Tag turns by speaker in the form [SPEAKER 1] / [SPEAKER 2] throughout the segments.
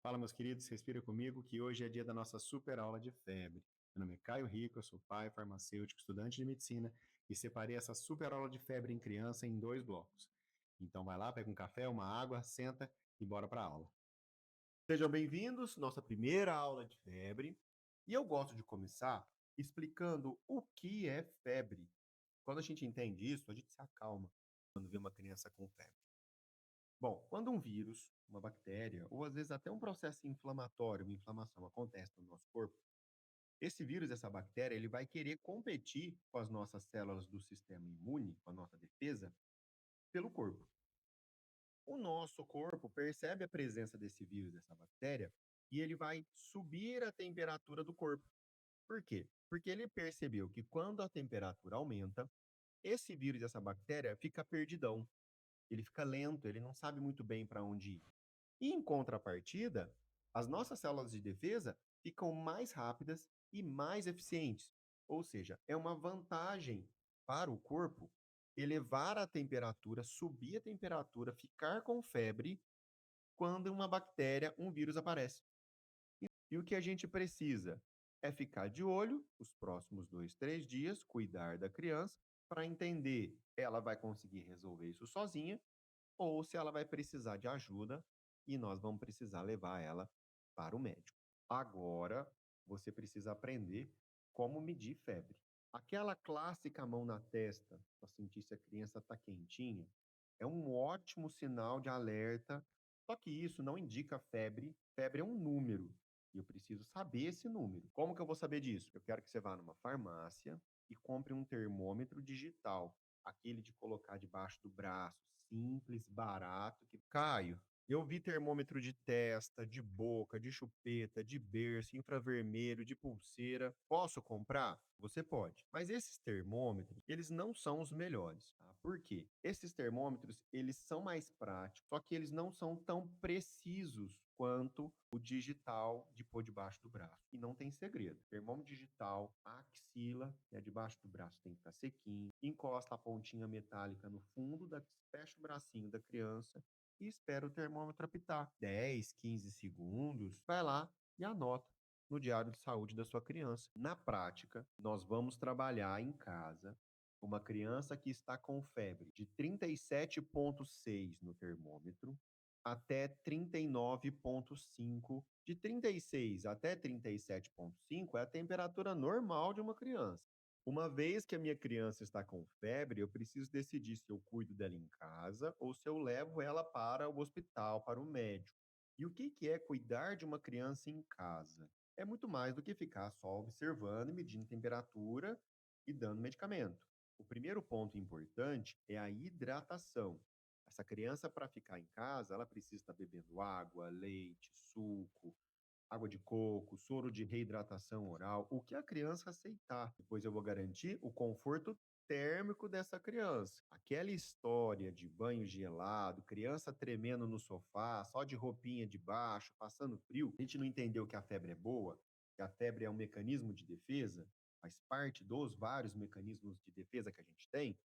[SPEAKER 1] Fala, meus queridos, respira comigo que hoje é dia da nossa super aula de febre. Meu nome é Caio Rico, eu sou pai, farmacêutico, estudante de medicina e separei essa super aula de febre em criança em 2 blocos. Então vai lá, pega um café, uma água, senta e bora para a aula. Sejam bem-vindos, nossa primeira aula de febre. E eu gosto de começar explicando o que é febre. Quando a gente entende isso, a gente se acalma quando vê uma criança com febre. Bom, quando um vírus, uma bactéria, ou às vezes até um processo inflamatório, uma inflamação acontece no nosso corpo, esse vírus, essa bactéria, ele vai querer competir com as nossas células do sistema imune, com a nossa defesa, pelo corpo. O nosso corpo percebe a presença desse vírus, dessa bactéria, e ele vai subir a temperatura do corpo. Por quê? Porque ele percebeu que quando a temperatura aumenta, esse vírus, essa bactéria, fica perdidão. Ele fica lento, ele não sabe muito bem para onde ir. E em contrapartida, as nossas células de defesa ficam mais rápidas e mais eficientes. Ou seja, é uma vantagem para o corpo elevar a temperatura, subir a temperatura, ficar com febre quando uma bactéria, um vírus aparece. E o que a gente precisa é ficar de olho os próximos 2, 3 dias, cuidar da criança para entender ela vai conseguir resolver isso sozinha ou se ela vai precisar de ajuda e nós vamos precisar levar ela para o médico. Agora, você precisa aprender como medir febre. Aquela clássica mão na testa para sentir se a criança está quentinha é um ótimo sinal de alerta, só que isso não indica febre. Febre é um número e eu preciso saber esse número. Como que eu vou saber disso? Eu quero que você vá numa farmácia e compre um termômetro digital, aquele de colocar debaixo do braço, simples, barato, que Caio, eu vi termômetro de testa, de boca, de chupeta, de berço, infravermelho, de pulseira. Posso comprar? Você pode. Mas esses termômetros, eles não são os melhores, tá? Por quê? Esses termômetros, eles são mais práticos, só que eles não são tão precisos quanto o digital de pôr debaixo do braço. E não tem segredo. Termômetro digital, a axila, né, debaixo do braço tem que estar sequinho. Encosta a pontinha metálica no fundo, fecha o bracinho da criança e espera o termômetro apitar. 10, 15 segundos, vai lá e anota no diário de saúde da sua criança. Na prática, nós vamos trabalhar em casa uma criança que está com febre de 37,6 no termômetro até 39,5. De 36 até 37,5 é a temperatura normal de uma criança. Uma vez que a minha criança está com febre, eu preciso decidir se eu cuido dela em casa ou se eu levo ela para o hospital, para o médico. E o que é cuidar de uma criança em casa? É muito mais do que ficar só observando e medindo temperatura e dando medicamento. O primeiro ponto importante é a hidratação. Essa criança, para ficar em casa, ela precisa estar bebendo água, leite, suco, água de coco, soro de reidratação oral, o que a criança aceitar. Depois eu vou garantir o conforto térmico dessa criança. Aquela história de banho gelado, criança tremendo no sofá, só de roupinha de baixo, passando frio, a gente não entendeu que a febre é boa, que a febre é um mecanismo de defesa, faz parte dos vários mecanismos de defesa que a gente tem.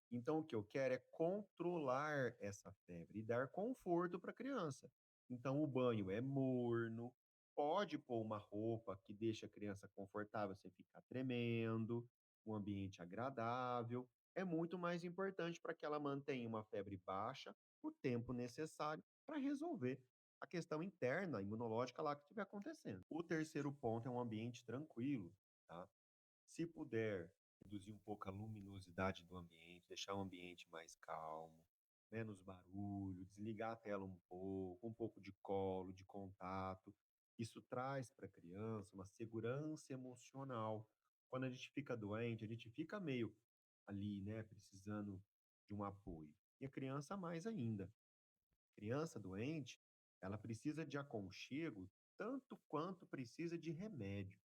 [SPEAKER 1] Então, o que eu quero é controlar essa febre e dar conforto para a criança. Então, o banho é morno, pode pôr uma roupa que deixa a criança confortável sem ficar tremendo, um ambiente agradável. É muito mais importante para que ela mantenha uma febre baixa o tempo necessário para resolver a questão interna, imunológica lá que estiver acontecendo. O terceiro ponto é um ambiente tranquilo, tá? Se puder reduzir um pouco a luminosidade do ambiente, deixar o ambiente mais calmo, menos barulho, desligar a tela um pouco de colo, de contato. Isso traz para a criança uma segurança emocional. Quando a gente fica doente, a gente fica meio ali, né, precisando de um apoio. E a criança mais ainda. Criança doente, ela precisa de aconchego tanto quanto precisa de remédio.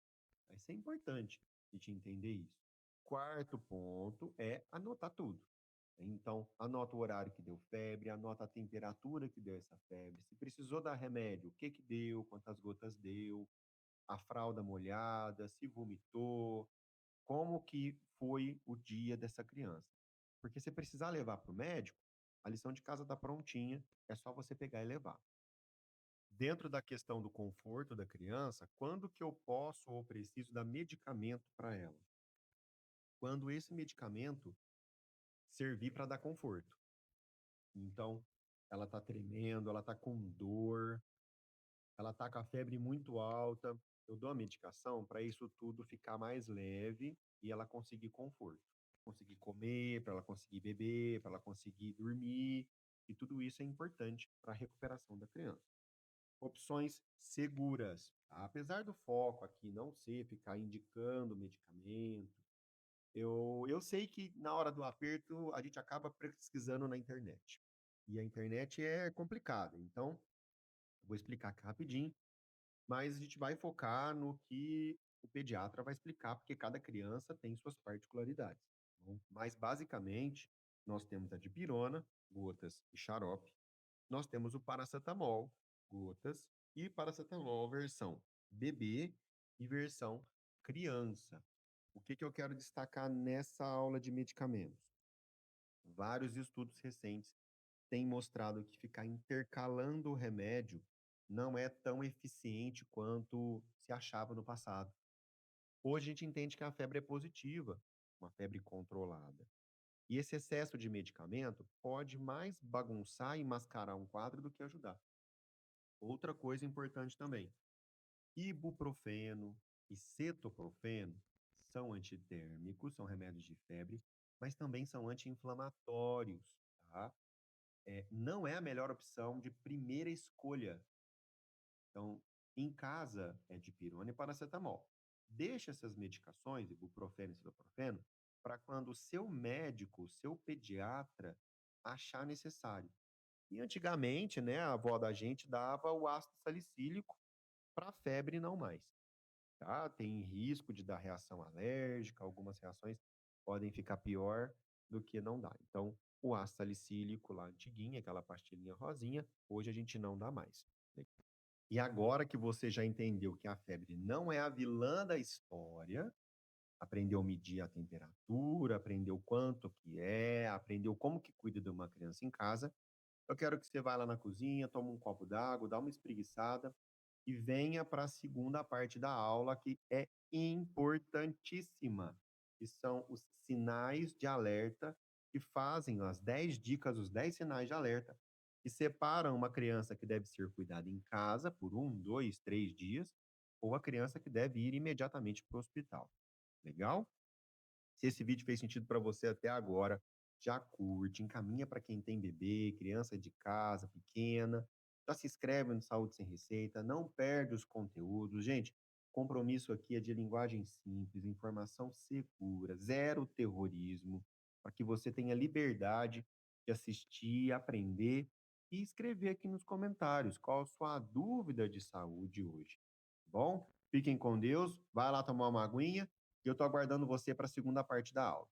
[SPEAKER 1] Isso é importante a gente entender isso. Quarto ponto é anotar tudo. Então, anota o horário que deu febre, anota a temperatura que deu essa febre, se precisou dar remédio, o que que deu, quantas gotas deu, a fralda molhada, se vomitou, como que foi o dia dessa criança. Porque se precisar levar para o médico, a lição de casa está prontinha, é só você pegar e levar. Dentro da questão do conforto da criança, quando que eu posso ou preciso dar medicamento para ela? Quando esse medicamento servir para dar conforto. Então, ela está tremendo, ela está com dor, ela está com a febre muito alta. Eu dou a medicação para isso tudo ficar mais leve e ela conseguir conforto. Conseguir comer, para ela conseguir beber, para ela conseguir dormir. E tudo isso é importante para a recuperação da criança. Opções seguras. Tá? Apesar do foco aqui não ser ficar indicando medicamento, eu sei que na hora do aperto a gente acaba pesquisando na internet. E a internet é complicada, então vou explicar aqui rapidinho, mas a gente vai focar no que o pediatra vai explicar, porque cada criança tem suas particularidades. Tá bom? Mas basicamente, nós temos a dipirona, gotas e xarope. Nós temos o paracetamol, gotas, e paracetamol versão bebê e versão criança. O que que eu quero destacar nessa aula de medicamentos? Vários estudos recentes têm mostrado que ficar intercalando o remédio não é tão eficiente quanto se achava no passado. Hoje a gente entende que a febre é positiva, uma febre controlada. E esse excesso de medicamento pode mais bagunçar e mascarar um quadro do que ajudar. Outra coisa importante também: ibuprofeno e cetoprofeno são antitérmicos, são remédios de febre, mas também são anti-inflamatórios, tá? Não é a melhor opção de primeira escolha. Então, em casa é dipirona e paracetamol. Deixa essas medicações, ibuprofeno e cetoprofeno, para quando o seu médico, o seu pediatra, achar necessário. E antigamente, né, a avó da gente dava o ácido salicílico para febre, não mais. Tá? Tem risco de dar reação alérgica, algumas reações podem ficar pior do que não dá. Então, o ácido salicílico lá antiguinho, aquela pastilhinha rosinha, hoje a gente não dá mais. E agora que você já entendeu que a febre não é a vilã da história, aprendeu a medir a temperatura, aprendeu quanto que é, aprendeu como que cuida de uma criança em casa, eu quero que você vá lá na cozinha, tome um copo d'água, dá uma espreguiçada e venha para a segunda parte da aula, que é importantíssima, que são os sinais de alerta, que fazem as 10 dicas, os 10 sinais de alerta, que separam uma criança que deve ser cuidada em casa por 1, 2, 3 dias, ou a criança que deve ir imediatamente para o hospital. Legal? Se esse vídeo fez sentido para você até agora, já curte, encaminha para quem tem bebê, criança de casa, pequena. Já se inscreve no Saúde Sem Receita, não perde os conteúdos. Gente, compromisso aqui é de linguagem simples, informação segura, zero terrorismo, para que você tenha liberdade de assistir, aprender e escrever aqui nos comentários qual a sua dúvida de saúde hoje. Tá bom? Fiquem com Deus, vai lá tomar uma aguinha e eu estou aguardando você para a segunda parte da aula.